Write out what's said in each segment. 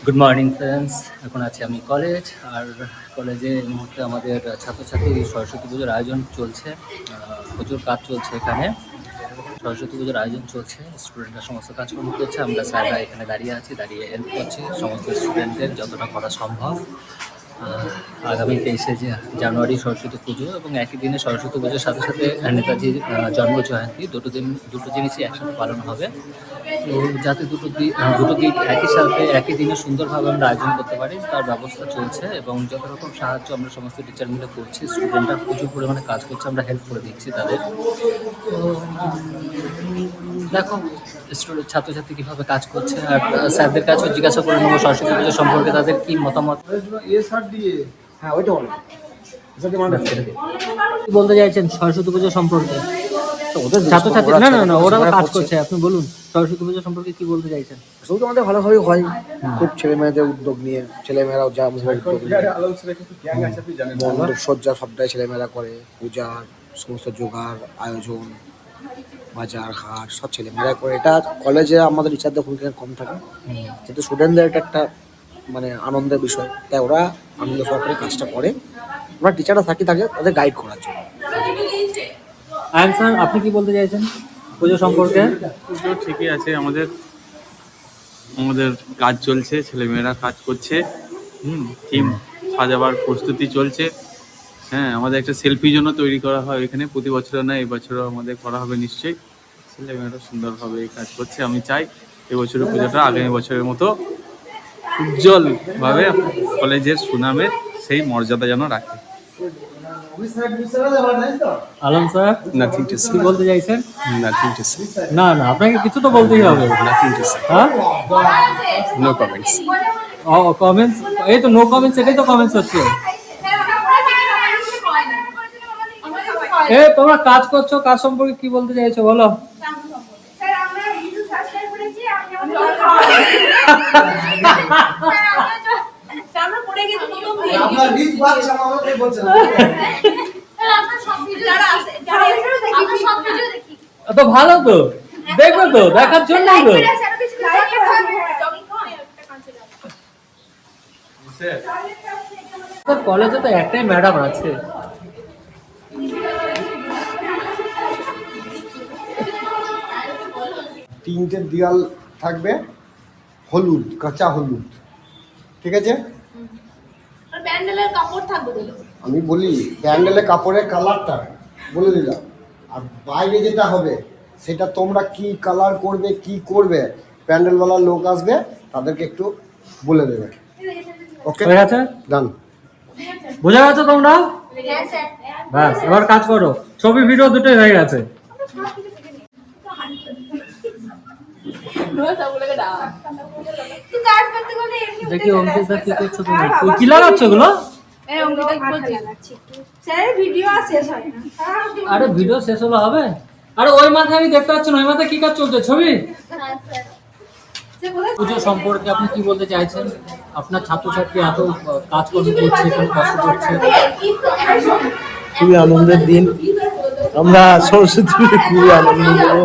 Good morning friends. এখন আছি আমি কলেজ, আর কলেজে এই মুহূর্তে আমাদের ছাত্রছাত্রী সরস্বতী পুজোর আয়োজন চলছে। প্রচুর কাজ চলছে এখানে, সরস্বতী পুজোর আয়োজন চলছে। স্টুডেন্টরা সমস্ত কাজকর্ম করছে, আমরা স্যাররা এখানে দাঁড়িয়ে আছি, দাঁড়িয়ে হেল্প করছি সমস্ত স্টুডেন্টদের যতটা করা সম্ভব। আগামী 23শে জানুয়ারি সরস্বতী পুজো, এবং একই দিনে সরস্বতী পুজোর সাথে সাথে নেতাজির জন্ম জয়ন্তী, দুটো জিনিসই একসাথে পালন হবে। তো যাতে দুটো দিক একই সাথে একই দিনে সুন্দরভাবে আমরা আয়োজন করতে পারি তার ব্যবস্থা চলছে, এবং যত রকম সাহায্য আমরা সমস্ত টিচার মিলে করছি। স্টুডেন্টরা প্রচুর পরিমাণে কাজ করছে, আমরা হেল্প করে দিচ্ছি তাদের। তো দেখো ছাত্রছাত্রী কীভাবে কাজ করছে, আর স্যারদের কাছেও জিজ্ঞাসা করে নেবো সরস্বতী পুজো সম্পর্কে তাদের কী মতামত। হ্যাঁ ওইটা বলো। কি বলতে চাইছেন সরস্বতী পুজো সম্পর্কে? ছাত্রছাত্রী না ওরা কাজ করছে, আপনি বলুন সরস্বতী পুজো সম্পর্কে কি বলতে চাইছেন? সব তো আমাদের ভালোভাবে হয়, খুব ছেলে মেয়েদের উদ্যোগ নিয়ে, ছেলেমেয়েরাও যা মণ্ডপ সজ্জা সবটাই ছেলেমেয়েরা করে, পূজা সমস্ত জোগাড় আয়োজন বাজার হাট সব ছেলেমেয়েরা করে। এটা কলেজে আমাদের টিচারদের ভূমিকা কম থাকে, কিন্তু স্টুডেন্টদের এটা একটা মানে আনন্দের বিষয়, তাই ওরা আনন্দ সহকারে কাজটা করে। আমরা টিচাররা থাকি তাদের গাইড করার জন্য। স্যার আপনি কি বলতে চাইছেন পুজো সম্পর্কে? পুজো ঠিকই আছে, আমাদের কাজ চলছে, ছেলেমেয়েরা কাজ করছে, থিম সাজাবার প্রস্তুতি চলছে। হ্যাঁ, আমাদের একটা সেলফি জন্য তৈরি করা হয় এখানে, প্রতি বছরও না এবছরও আমাদের করা হবে নিশ্চয়ই। ছেলেমেয়েরা সুন্দরভাবে এই কাজ করছে। আমি চাই এবছরের পুজোটা আগামী বছরের মতো উজ্জ্বলভাবে কলেজের সুনামের সেই মর্যাদা যেন রাখে। আলম স্যার নাথিং টু কি বলতে চাইছেন? Nothing to say. না আপনাকে কিছু তো বলতেই হবে। Nothing to say. হ্যাঁ, নো কমেন্টস। কমেন্টস, এই তো নো কমেন্টস, এটাই তো কমেন্টস হচ্ছে। তোমরা কাজ করছো, কাজ সম্পর্কে কি বলতে চাইছো বলো? তো ভালো তো, দেখবে তো, দেখার জন্য তো। কলেজে তো একটাই ম্যাডাম আছে। তিনটে দেয়াল থাকবে হলুদ, কাঁচা হলুদ, ঠিক আছে? প্যান্ডেলের কাপড় থাকবে দিল। আমি বলি প্যান্ডেলের কাপড়ের কালারটা বলে দিলাম, আর বাইরে যেটা হবে সেটা তোমরা কি কালার করবে, কি করবে, প্যান্ডেলওয়ালার লোক আসবে, তাদেরকে একটু বলে দেবে। ওকে, হয়ে গেছে, ডান। বোঝা গেছে তোমরা? ব্যাস, এবার কাজ করো। ছবি ভিডিও দুটোই হয়ে গেছে। দেখি অঙ্কিত কি করছো তুমি? কি লাগাচ্ছ এগুলো? আরে ভিডিও শেষ হলো হবে? আরে ওই মাথায় আমি দেখতে পাচ্ছি না, ওই মাথায় কি কাজ চলছে? ছবি পুজো সম্পর্কে আপনি কি বলতে চাইছেন? আপনার ছাত্রছাত্রী এত কাজকর্ম করছে, এখানে কষ্ট করছে। খুবই আনন্দের দিন, আমরা সরস্বতী পুজো খুবই আনন্দ করবো।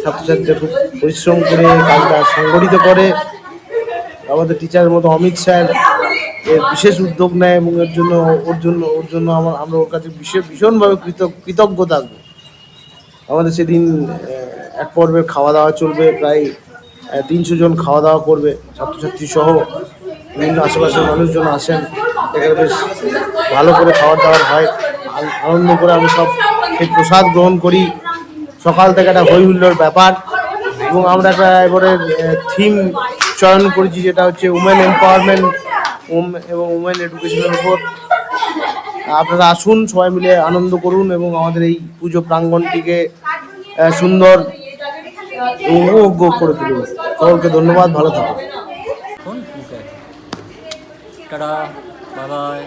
ছাত্রছাত্রীরা খুব পরিশ্রম করে কাজটা সংগঠিত করে। আমাদের টিচারের মতো অমিত স্যার এর বিশেষ উদ্যোগ নেয়, এবং ওর জন্য আমরা ওর কাছে ভীষণভাবে কৃতজ্ঞ থাকবো। আমাদের সেদিন এক পর্বে খাওয়া দাওয়া চলবে, প্রায় 300 জন খাওয়া দাওয়া করবে, ছাত্রছাত্রী সহ বিভিন্ন আশেপাশের মানুষজন আসেন, এখানে বেশ ভালো করে খাওয়া দাওয়া হয়, আনন্দ করে আমি সব সেই প্রসাদ গ্রহণ করি। সকাল থেকে একটা হই হুল্লোড় ব্যাপার, এবং আমরা একটা এবারে থিম চয়ন করেছি, যেটা হচ্ছে উমেন এম্পাওয়ারমেন্ট এবং উমেন এডুকেশনের উপর। আপনারা আসুন, সবাই মিলে আনন্দ করুন, এবং আমাদের এই পুজো প্রাঙ্গণটিকে সুন্দর উপভোগ্য করে তুলুন। সকলকে ধন্যবাদ, ভালো থাকুন। Tata, bye bye.